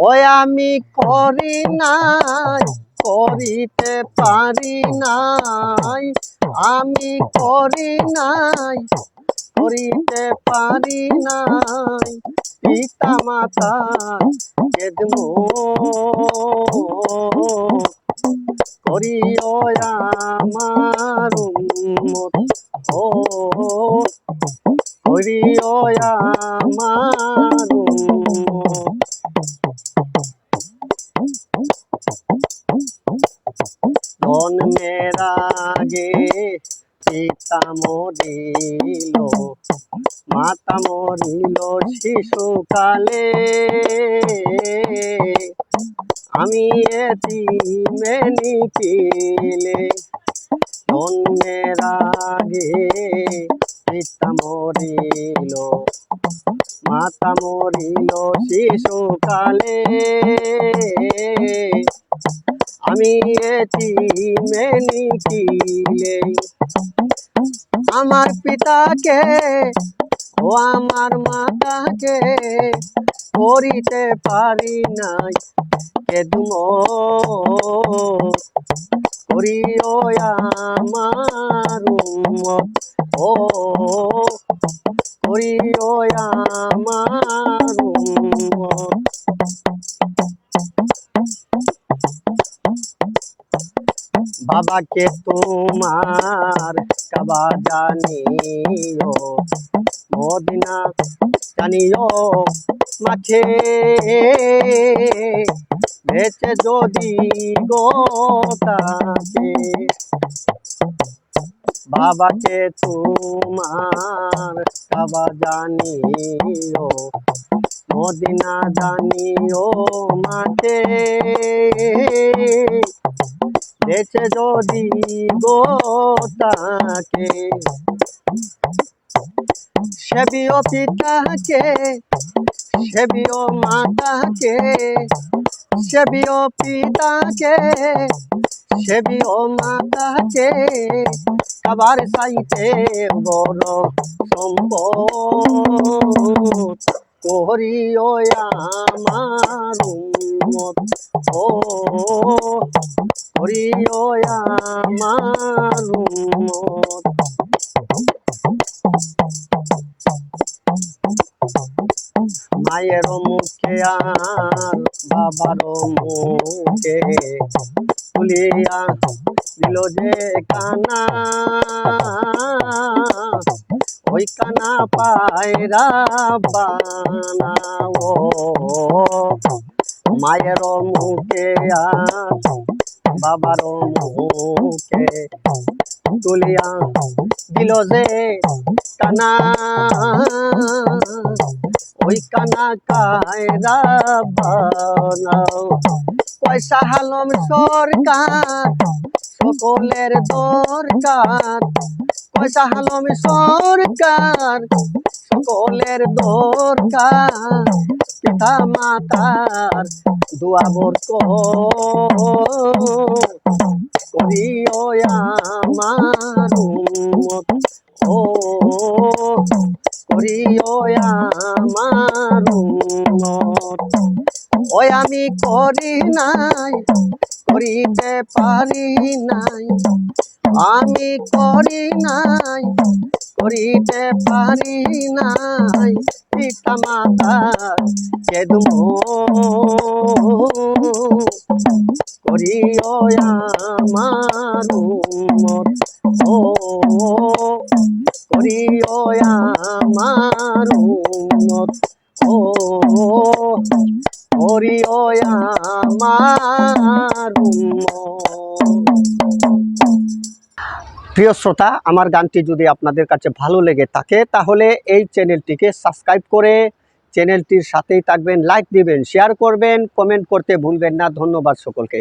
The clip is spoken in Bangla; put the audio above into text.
ওই আমি করি নাই, করিতে পারি নাই, আমি করি নাই, করিতে পারি নাই, পিতা মাতা কেদমো করিও আমার উম্মত, ও করিও আমার উম্মত। জন্মের আগে পিতা মরিল, মাতা মরিল শিশুকালে, আমি এতিমে নিখিলে। জন্মের আগে পিতা মরিল, মাতা মরিল শিশুকালে, আমি এতিমে নিখিলে। আমার পিতাকে ও আমার মাতাকে করিতে পারি নাই খেদমত, করিও আমার উম্মত, ও করিও আমার উম্মত। বাবাকে তোমার কাবা জানিও, মদিনা জানিও মাঠে, বেঁচে যদি গো থাকে। বাবাকে তোমার কাবা জানিও, মদিনা জানিও মাঠে, বেঁচে যদি গো থাকে। সেবিও পিতাকে, সেবিও মাতাকে, সেবিও পিতাকে, সেবিও মাতাকে, কাবার চাইতে বড় সম্পদ, করিও আমার উম্মত, ও করিও আমার উম্মত। মায়ের মুখে আর বাবার মুখে তুলিয়া দিল যে কানা, ওই কানা পায়রা বানাও। মায়ের মুখে আর বাবার মুখে তুলিয়া দিল যে কানা, ওই কানা কায়রা বানাও। পয়সা হালম সরকার সকলের দরকার, পয়সা হালম সরকার সকলের দরকার, পিতা মাতার দোয়া বরকত, করিও আমার উম্মত, ও করিও আমার উম্মত। ওই আমি করি নাই, করিতে পারি নাই, আমি করি নাই, করিতে পারি নাই, পিতা মাতা খেদমত, করিও আমার উম্মত, ও করিও আমার উম্মত, ও করিও আমার উম্মত। প্রিয় শ্রোতা, আমার গানটি যদি আপনাদের কাছে ভালো লেগে থাকে তাহলে এই চ্যানেলটিকে সাবস্ক্রাইব করে চ্যানেলটির সাথেই থাকবেন, লাইক দিবেন, শেয়ার করবেন, কমেন্ট করতে ভুলবেন না। ধন্যবাদ সকলকে।